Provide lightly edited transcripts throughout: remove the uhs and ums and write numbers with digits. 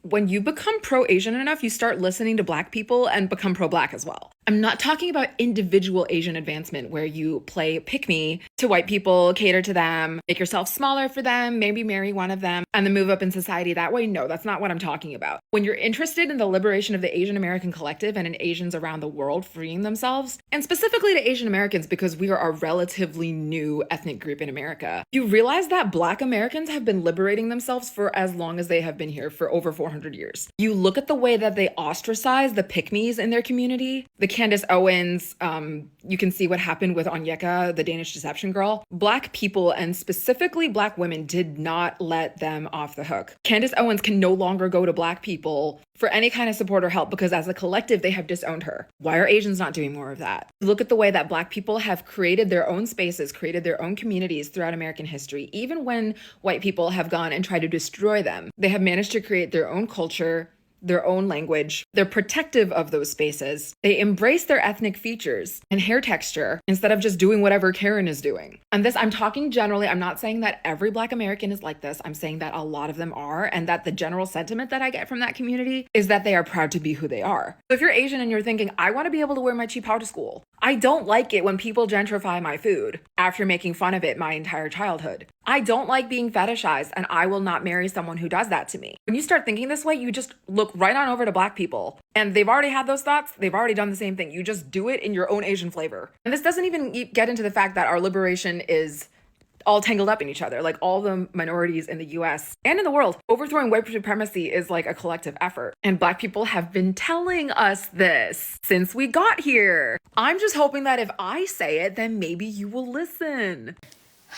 When you become pro-Asian enough, you start listening to Black people and become pro-Black as well. I'm not talking about individual Asian advancement where you play pick me to white people, cater to them, make yourself smaller for them, maybe marry one of them, and then move up in society that way. No, that's not what I'm talking about. When you're interested in the liberation of the Asian American collective and in Asians around the world freeing themselves, and specifically to Asian Americans because we are a relatively new ethnic group in America, you realize that Black Americans have been liberating themselves for as long as they have been here, for over 400 years. You look at the way that they ostracize the pick-me's in their community, the Candace Owens, you can see what happened with Onyeka, the Danish deception girl. Black people, and specifically Black women, did not let them off the hook. Candace Owens can no longer go to Black people for any kind of support or help because as a collective, they have disowned her. Why are Asians not doing more of that? Look at the way that Black people have created their own spaces, created their own communities throughout American history. Even when white people have gone and tried to destroy them, they have managed to create their own culture, their own language. They're protective of those spaces. They embrace their ethnic features and hair texture instead of just doing whatever Karen is doing. And this, I'm talking generally. I'm not saying that every Black American is like this. I'm saying that a lot of them are, and that the general sentiment that I get from that community is that they are proud to be who they are. So if you're Asian and you're thinking, I want to be able to wear my cheapao to school, I don't like it when people gentrify my food after making fun of it my entire childhood. I don't like being fetishized, and I will not marry someone who does that to me. When you start thinking this way, you just look right on over to Black people. And they've already had those thoughts. They've already done the same thing. You just do it in your own Asian flavor. And this doesn't even get into the fact that our liberation is all tangled up in each other. Like all the minorities in the US and in the world, overthrowing white supremacy is like a collective effort. And Black people have been telling us this since we got here. I'm just hoping that if I say it, then maybe you will listen.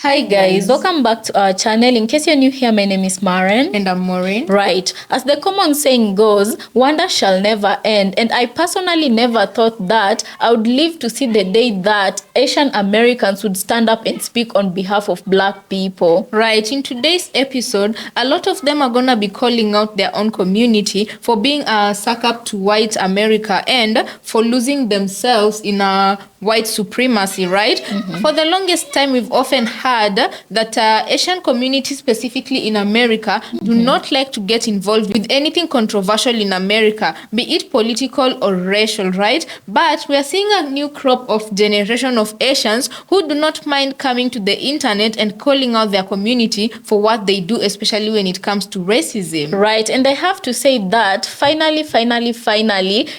Hi guys, welcome back to our channel. In case you're new here, my name is Maren. And I'm Maureen. Right. As the common saying goes, wonder shall never end. And I personally never thought that I would live to see the day that Asian Americans would stand up and speak on behalf of Black people. Right. In today's episode, a lot of them are gonna be calling out their own community for being a suck up to white America and for losing themselves in a white supremacy, right? For the longest time, we've often heard that Asian communities, specifically in America, do not like to get involved with anything controversial in America, be it political or racial, right? But we are seeing a new crop of generation of Asians who do not mind coming to the internet and calling out their community for what they do, especially when it comes to racism. Right. And I have to say that finally,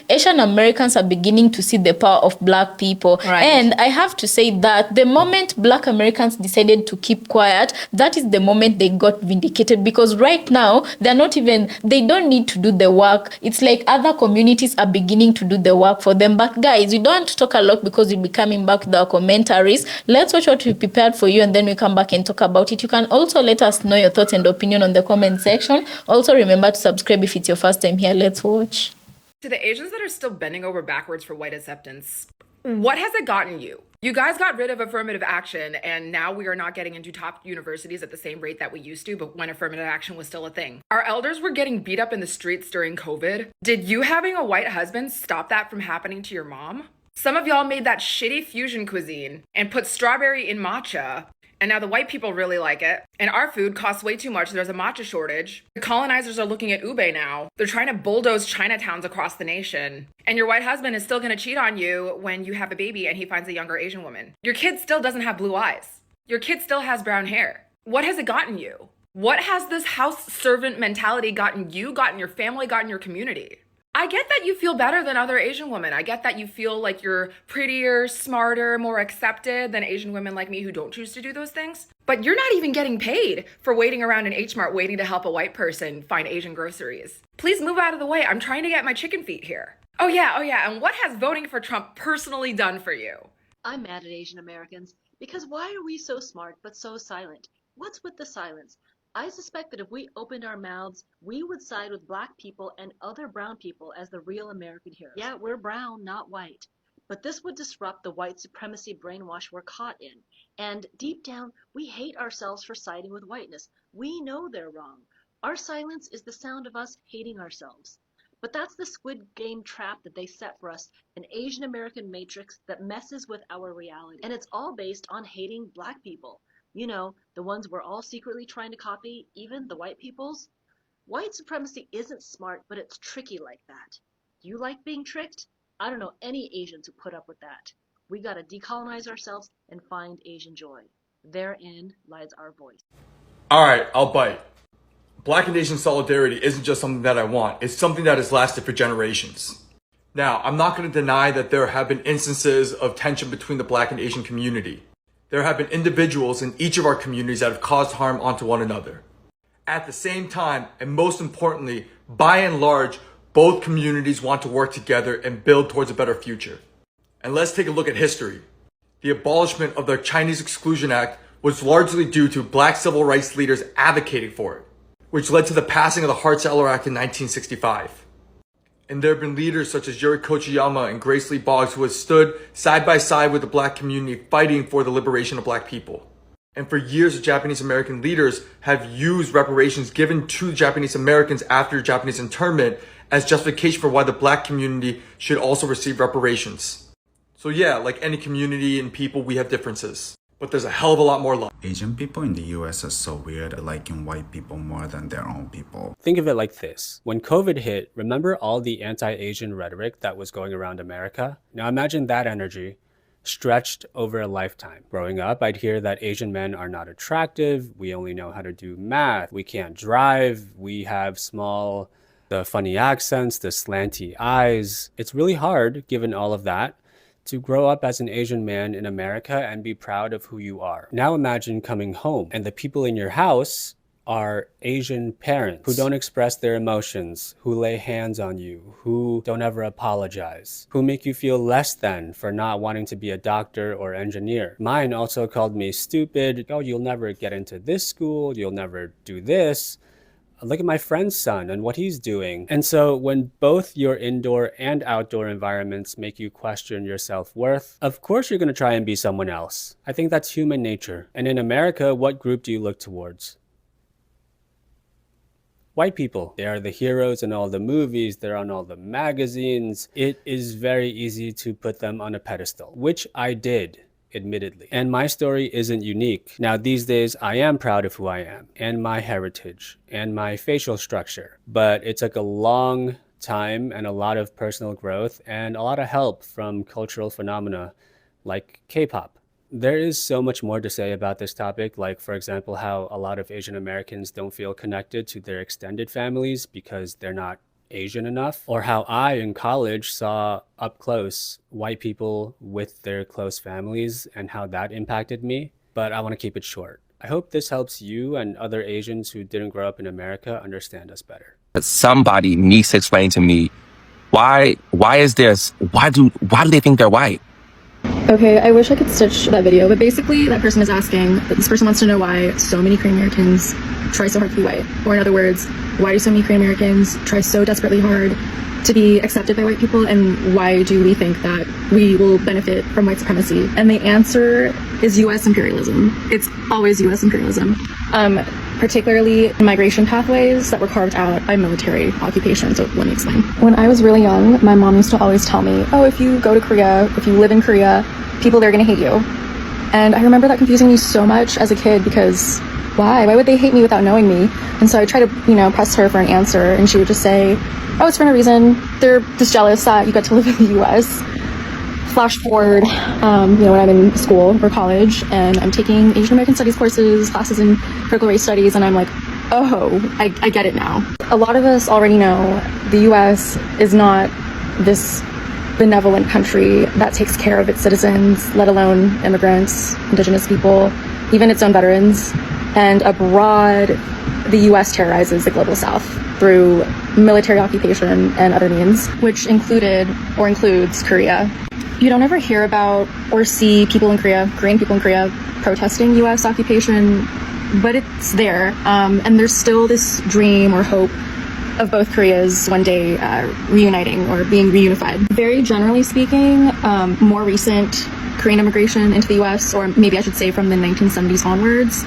Asian Americans are beginning to see the power of Black people. Right. And I have to say that the moment Black Americans decided to keep quiet, that is the moment they got vindicated, because right now they don't need to do the work. It's like other communities are beginning to do the work for them. But guys, we don't want to talk a lot because we'll be coming back with our commentaries. Let's watch what we prepared for you and then we come back and talk about it. You can also let us know your thoughts and opinion on the comment section. Also remember to subscribe if it's your first time here. Let's watch. To the Asians that are still bending over backwards for white acceptance, what has it gotten you? You guys got rid of affirmative action, and now we are not getting into top universities at the same rate that we used to, but when affirmative action was still a thing. Our elders were getting beat up in the streets during COVID. Did you having a white husband stop that from happening to your mom? Some of y'all made that shitty fusion cuisine and put strawberry in matcha, and now the white people really like it. And our food costs way too much. There's a matcha shortage. The colonizers are looking at ube now. They're trying to bulldoze Chinatowns across the nation. And your white husband is still gonna cheat on you when you have a baby and he finds a younger Asian woman. Your kid still doesn't have blue eyes. Your kid still has brown hair. What has it gotten you? What has this house servant mentality gotten you, gotten your family, gotten your community? I get that you feel better than other Asian women. I get that you feel like you're prettier, smarter, more accepted than Asian women like me who don't choose to do those things. But you're not even getting paid for waiting around in H Mart waiting to help a white person find Asian groceries. Please move out of the way. I'm trying to get my chicken feet here. Oh yeah. And what has voting for Trump personally done for you? I'm mad at Asian Americans because why are we so smart but so silent? What's with the silence? I suspect that if we opened our mouths, we would side with Black people and other brown people as the real American heroes. Yeah, we're brown, not white. But this would disrupt the white supremacy brainwash we're caught in. And deep down, we hate ourselves for siding with whiteness. We know they're wrong. Our silence is the sound of us hating ourselves. But that's the Squid Game trap that they set for us, an Asian American matrix that messes with our reality. And it's all based on hating Black people. You know, the ones we're all secretly trying to copy, even the white peoples. White supremacy isn't smart, but it's tricky like that. Do you like being tricked? I don't know any Asians who put up with that. We gotta decolonize ourselves and find Asian joy. Therein lies our voice. Alright, I'll bite. Black and Asian solidarity isn't just something that I want, it's something that has lasted for generations. Now, I'm not going to deny that there have been instances of tension between the Black and Asian community. There have been individuals in each of our communities that have caused harm onto one another. At the same time, and most importantly, by and large, both communities want to work together and build towards a better future. And let's take a look at history. The abolishment of the Chinese Exclusion Act was largely due to Black civil rights leaders advocating for it, which led to the passing of the Hart-Celler Act in 1965. And there have been leaders such as Yuri Kochiyama and Grace Lee Boggs who have stood side by side with the Black community fighting for the liberation of Black people. And for years, the Japanese American leaders have used reparations given to Japanese Americans after Japanese internment as justification for why the Black community should also receive reparations. So yeah, like any community and people, we have differences. But there's a hell of a lot more love. Asian people in the US are so weird, liking white people more than their own people. Think of it like this. When COVID hit, remember all the anti-Asian rhetoric that was going around America? Now imagine that energy stretched over a lifetime. Growing up, I'd hear that Asian men are not attractive, we only know how to do math, we can't drive, we have the funny accents, the slanty eyes. It's really hard, given all of that, to grow up as an Asian man in America and be proud of who you are. Now imagine coming home and the people in your house are Asian parents who don't express their emotions, who lay hands on you, who don't ever apologize, who make you feel less than for not wanting to be a doctor or engineer. Mine also called me stupid. Oh, you'll never get into this school, you'll never do this. Look at my friend's son and what he's doing. And so when both your indoor and outdoor environments make you question your self-worth, of course you're going to try and be someone else. I think that's human nature. And in America, what group do you look towards? White people. They are the heroes in all the movies, they're on all the magazines. It is very easy to put them on a pedestal, which I did, admittedly. And my story isn't unique. Now, these days, I am proud of who I am, and my heritage, and my facial structure. But it took a long time and a lot of personal growth and a lot of help from cultural phenomena like K-pop. There is so much more to say about this topic, like, for example, how a lot of Asian Americans don't feel connected to their extended families because they're not Asian enough, or how I in college saw up close white people with their close families and how that impacted me. But I want to keep it short. I hope this helps you and other Asians who didn't grow up in America understand us better. Somebody needs to explain to me why is this? Why do they think they're white? Okay, I wish I could stitch that video, but basically that person is asking, this person wants to know why so many Korean Americans try so hard to be white. Or in other words, why do so many Korean Americans try so desperately hard to be accepted by white people, and why do we think that we will benefit from white supremacy? And the answer is US imperialism. It's always US imperialism. Particularly migration pathways that were carved out by military occupation. So let me explain. When I was really young, my mom used to always tell me, oh, if you go to Korea, if you live in Korea, people there are going to hate you. And I remember that confusing me so much as a kid, because why would they hate me without knowing me? And so I tried to, press her for an answer, and she would just say, oh, it's for no reason. They're just jealous that you get to live in the US. Flash forward, when I'm in school or college and I'm taking Asian American studies courses, classes in critical race studies, and I'm like, oh, I get it now. A lot of us already know the US is not this benevolent country that takes care of its citizens, let alone immigrants, indigenous people, even its own veterans. And abroad, the US terrorizes the global South through military occupation and other means, which includes Korea. You don't ever hear about or see people in Korea, Korean people in Korea, protesting US occupation, but it's there. And there's still this dream or hope of both Koreas one day reuniting or being reunified. Very generally speaking, more recent Korean immigration into the US, or maybe I should say from the 1970s onwards,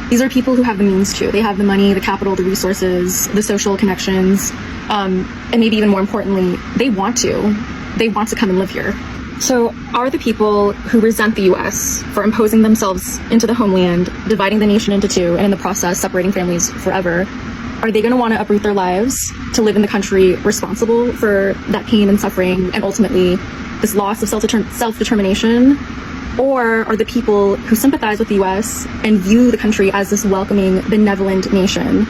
these are people who have the means to. They have the money, the capital, the resources, the social connections, and maybe even more importantly, they want to. They want to come and live here. So are the people who resent the US for imposing themselves into the homeland, dividing the nation into two, and in the process separating families forever, Are they going to want to uproot their lives to live in the country responsible for that pain and suffering and ultimately this loss of self-determination? Or are the people who sympathize with the US and view the country as this welcoming, benevolent nation,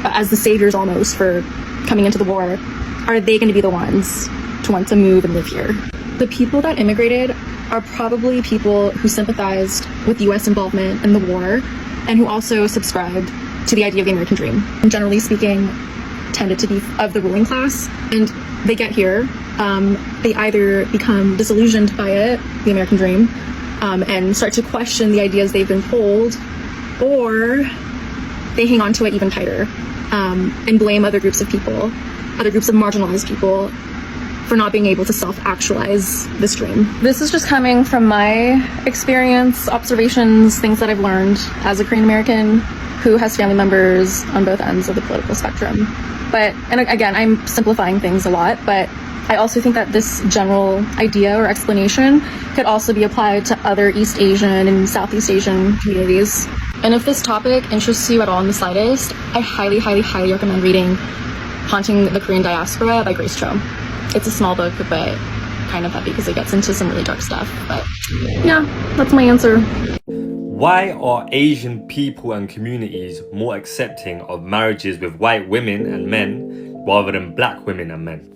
as the saviors almost for coming into the war, are they going to be the ones to want to move and live here? The people that immigrated are probably people who sympathized with US involvement in the war and who also subscribed to the idea of the American dream. And generally speaking, tended to be of the ruling class. And they get here, they either become disillusioned by it, the American dream, and start to question the ideas they've been told, or they hang on to it even tighter and blame other groups of people, other groups of marginalized people, for not being able to self-actualize this dream. This is just coming from my experience, observations, things that I've learned as a Korean American who has family members on both ends of the political spectrum. But, and again, I'm simplifying things a lot, but I also think that this general idea or explanation could also be applied to other East Asian and Southeast Asian communities. And if this topic interests you at all in the slightest, I highly, highly, highly recommend reading Haunting the Korean Diaspora by Grace Cho. It's a small book, but kind of heavy because it gets into some really dark stuff. But yeah, that's my answer. Why are Asian people and communities more accepting of marriages with white women and men rather than black women and men?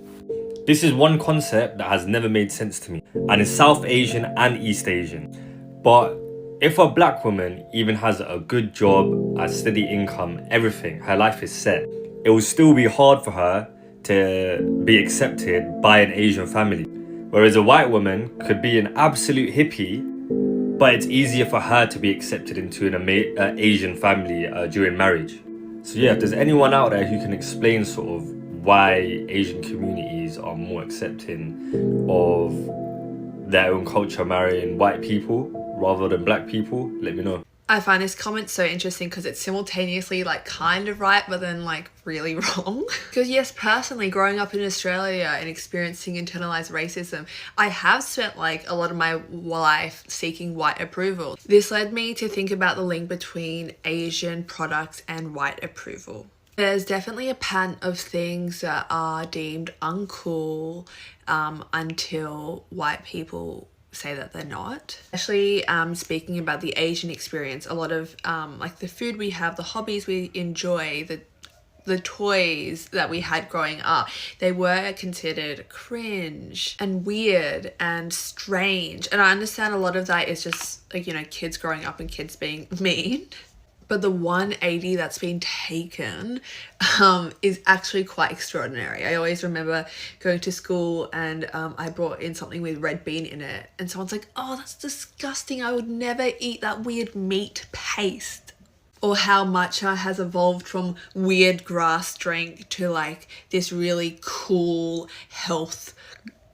This is one concept that has never made sense to me, and is South Asian and East Asian. But if a black woman even has a good job, a steady income, everything, her life is set, it will still be hard for her to be accepted by an Asian family. Whereas a white woman could be an absolute hippie, but it's easier for her to be accepted into an Asian family during marriage. So yeah, if there's anyone out there who can explain sort of why Asian communities are more accepting of their own culture marrying white people rather than black people, let me know. I find this comment so interesting because it's simultaneously like kind of right but then like really wrong. Because yes, personally growing up in Australia and experiencing internalized racism, I have spent like a lot of my life seeking white approval. This led me to think about the link between Asian products and white approval. There's definitely a pattern of things that are deemed uncool until white people say that they're not. Especially speaking about the Asian experience, a lot of like the food we have, the hobbies we enjoy, the toys that we had growing up, they were considered cringe and weird and strange. And I understand a lot of that is just like, you know, kids growing up and kids being mean. But the 180 that's been taken is actually quite extraordinary. I always remember going to school and I brought in something with red bean in it. And someone's like, oh, that's disgusting. I would never eat that weird meat paste. Or how matcha has evolved from weird grass drink to like this really cool health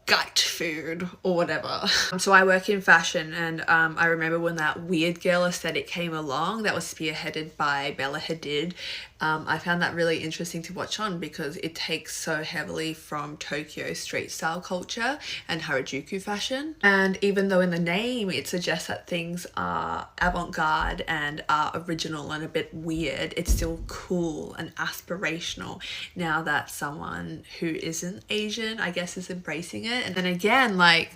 gut food or whatever. So I work in fashion, and I remember when that weird girl aesthetic came along that was spearheaded by Bella Hadid. I found that really interesting to watch on because it takes so heavily from Tokyo street style culture and Harajuku fashion. And even though in the name it suggests that things are avant-garde and are original and a bit weird, it's still cool and aspirational now that someone who isn't Asian, I guess, is embracing it. And then again, like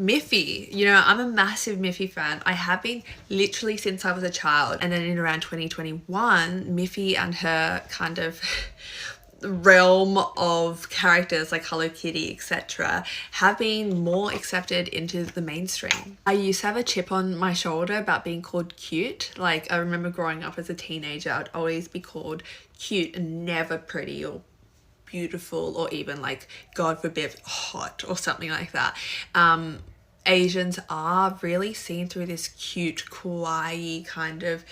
Miffy, you know, I'm a massive Miffy fan. I have been literally since I was a child. And then in around 2021, Miffy and her kind of realm of characters like Hello Kitty, etc., have been more accepted into the mainstream. I used to have a chip on my shoulder about being called cute. Like, I remember growing up as a teenager, I'd always be called cute and never pretty or beautiful or even like, God forbid, hot or something like that. Asians are really seen through this cute, kawaii kind of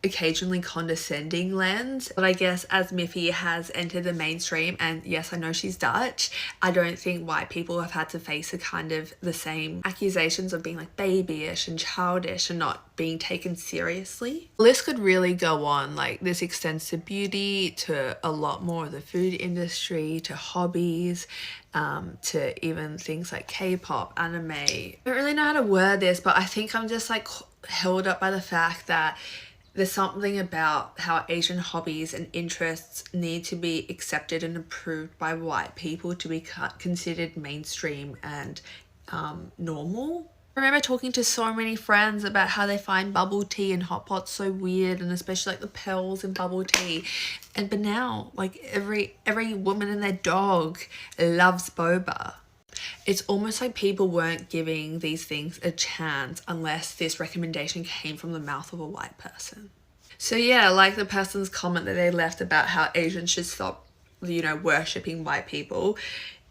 occasionally condescending lens. But I guess as Miffy has entered the mainstream, and yes, I know she's Dutch, I don't think white people have had to face a kind of the same accusations of being like babyish and childish and not being taken seriously. The list could really go on. Like, this extends to beauty, to a lot more of the food industry, to hobbies, to even things like K-pop, anime. I don't really know how to word this, but I think I'm just like held up by the fact that There's something about how Asian hobbies and interests need to be accepted and approved by white people to be considered mainstream and normal. I remember talking to so many friends about how they find bubble tea and hot pots so weird, and especially like the pearls in bubble tea. But now, like every woman and their dog loves boba. It's almost like people weren't giving these things a chance unless this recommendation came from the mouth of a white person. So yeah, like the person's comment that they left about how Asians should stop, worshipping white people.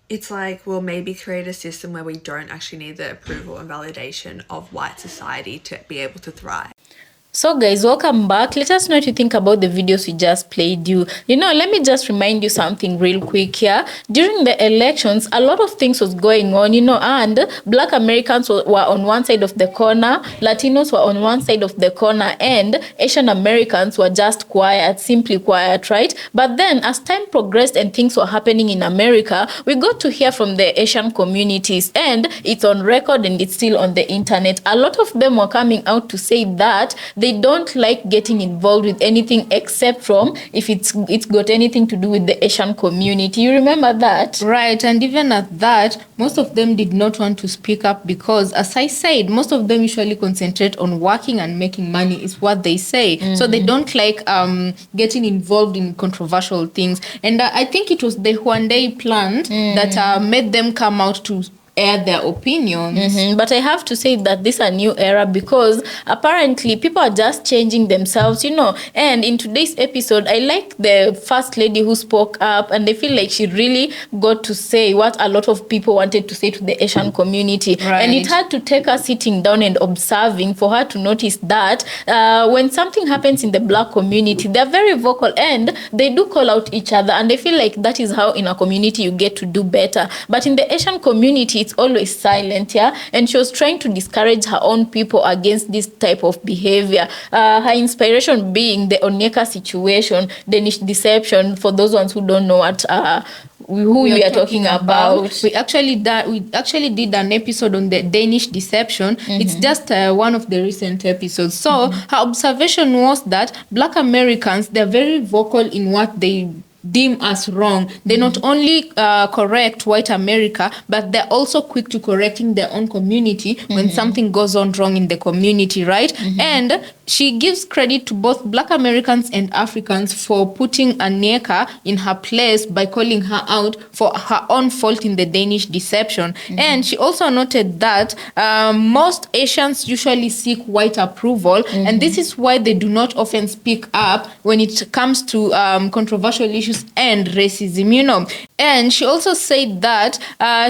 It's like, well, maybe create a system where we don't actually need the approval and validation of white society to be able to thrive. So guys, welcome back. Let us know what you think about the videos we just played you. Let me just remind you something real quick here. During the elections, a lot of things was going on, and Black Americans were on one side of the corner, Latinos were on one side of the corner, and Asian Americans were just quiet, simply quiet, right? But then as time progressed and things were happening in America, we got to hear from the Asian communities, and it's on record and it's still on the internet. A lot of them were coming out to say that they don't like getting involved with anything except from if it's got anything to do with the Asian community. You remember that? Right, and even at that, most of them did not want to speak up because, as I said, most of them usually concentrate on working and making money is what they say. So they don't like getting involved in controversial things. And I think it was the Hyundai plant that made them come out to air their opinions. But I have to say that this is a new era because apparently people are just changing themselves, and in today's episode I like the first lady who spoke up, and I feel like she really got to say what a lot of people wanted to say to the Asian community. And it had to take her sitting down and observing for her to notice that when something happens in the Black community, they're very vocal and they do call out each other, and I feel like that is how in a community you get to do better. But in the Asian community, it's always silent, and she was trying to discourage her own people against this type of behavior. Her inspiration being the Onyeka situation, Danish deception, for those ones who don't know what who we are talking about. We actually did an episode on the Danish deception. It's just one of the recent episodes. So her observation was that Black Americans, they're very vocal in what they deem as wrong. They not only correct white America, but they're also quick to correcting their own community when something goes on wrong in the community, right? And she gives credit to both Black Americans and Africans for putting Onyeka in her place by calling her out for her own fault in the Danish deception. And she also noted that most Asians usually seek white approval, and this is why they do not often speak up when it comes to controversial issues and racism, And she also said that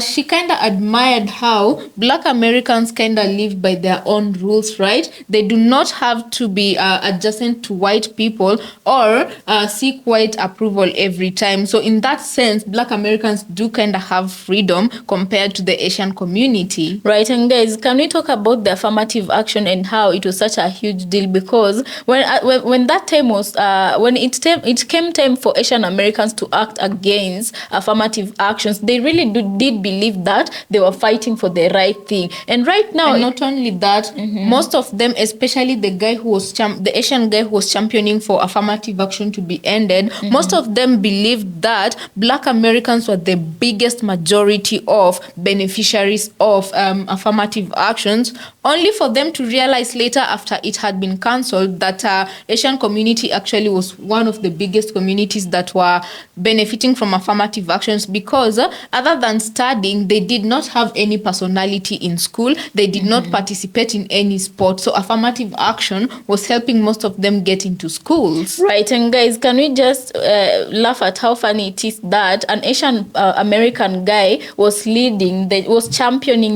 she kind of admired how Black Americans kind of live by their own rules, right? They do not have to be adjacent to white people or seek white approval every time. So in that sense, Black Americans do kind of have freedom compared to the Asian community. Right, and guys, can we talk about the affirmative action and how it was such a huge deal? Because when that time was, when it came time for Asian Americans to act against affirmative actions, they really did believe that they were fighting for the right thing. And right now, and not only that, most of them, especially the guy who was the Asian guy who was championing for affirmative action to be ended, most of them believed that Black Americans were the biggest majority of beneficiaries of affirmative actions, only for them to realize later after it had been cancelled that Asian community actually was one of the biggest communities that were benefiting from affirmative actions because other than studying, they did not have any personality in school. They did not participate in any sport. So affirmative action was helping most of them get into schools. Right, and guys, can we just laugh at how funny it is that an Asian American guy was was championing,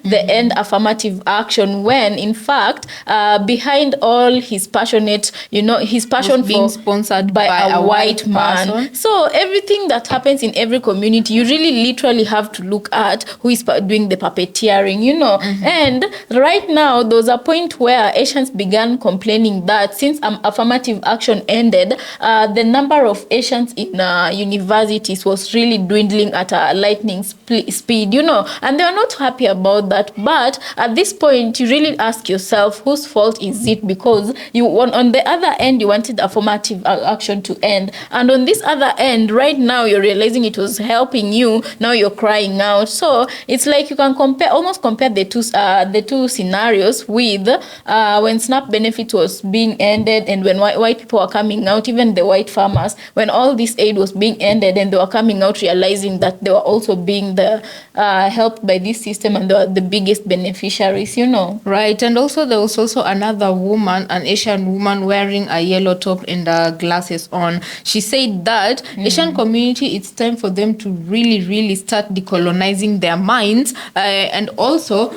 the end affirmative action when, in fact, behind all his passionate, his passion was being for sponsored by a white man. person. So everything that happens in every community, you really literally have to look at who is doing the puppeteering, And right now, there was a point where Asians began one complaining that since affirmative action ended, the number of Asians in universities was really dwindling at a lightning speed, and they are not happy about that. But at this point, you really ask yourself, whose fault is it? Because on the other end, you wanted affirmative action to end, and on this other end, right now, you're realizing it was helping you. Now you're crying out. So it's like you can almost compare the two scenarios with when SNAP benefit was being ended and when white people were coming out, even the white farmers, when all this aid was being ended and they were coming out realizing that they were also being helped by this system and they were the biggest beneficiaries, Right, and also there was also another woman, an Asian woman wearing a yellow top and glasses on. She said that Asian community, it's time for them to really start decolonizing their minds, and also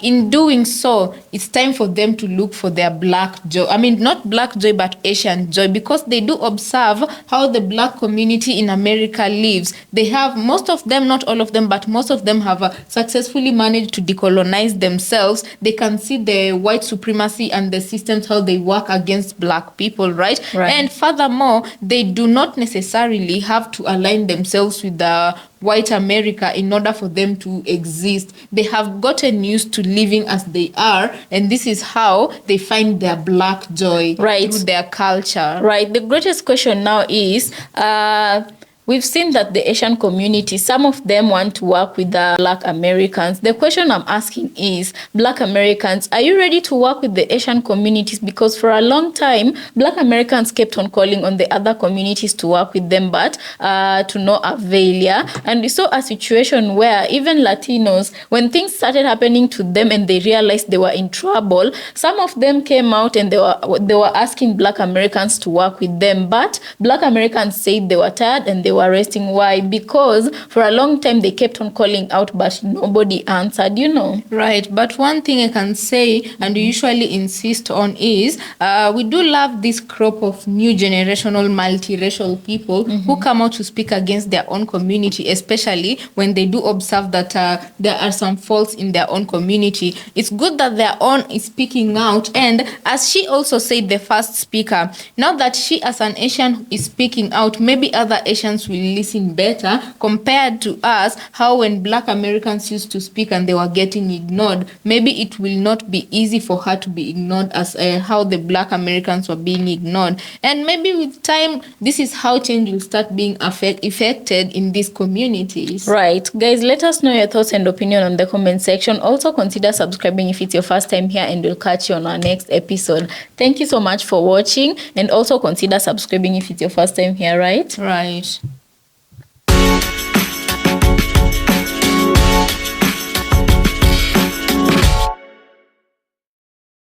in doing so, it's time for them to look for their black joy. I mean, not black joy, but Asian joy, because they do observe how the black community in America lives. They have, most of them, not all of them, but most of them have successfully managed to decolonize themselves. They can see the white supremacy and the systems, how they work against black people, right? And furthermore, they do not necessarily have to align themselves with the white America in order for them to exist. They have gotten used to living as they are, and this is how they find their black joy through their culture. Right. The greatest question now is, we've seen that the Asian community, some of them want to work with the Black Americans. The question I'm asking is, Black Americans, are you ready to work with the Asian communities? Because for a long time, Black Americans kept on calling on the other communities to work with them, but to no avail. Yeah? And we saw a situation where even Latinos, when things started happening to them and they realized they were in trouble, some of them came out and they were asking Black Americans to work with them. But Black Americans said they were tired and they were resting. Why? Because for a long time they kept on calling out, but nobody answered, Right. But one thing I can say, and we usually insist on, is we do love this crop of new generational multiracial people who come out to speak against their own community, especially when they do observe that there are some faults in their own community. It's good that their own is speaking out. And as she also said, the first speaker, now that she as an Asian is speaking out, maybe other Asians will listen better compared to us, how when Black Americans used to speak and they were getting ignored, maybe it will not be easy for her to be ignored as how the Black Americans were being ignored. And maybe with time, this is how change will start being affected in these communities. Right. Guys, let us know your thoughts and opinion on the comment section. Also consider subscribing if it's your first time here, and we'll catch you on our next episode. Thank you so much for watching, and also consider subscribing if it's your first time here, right? Right.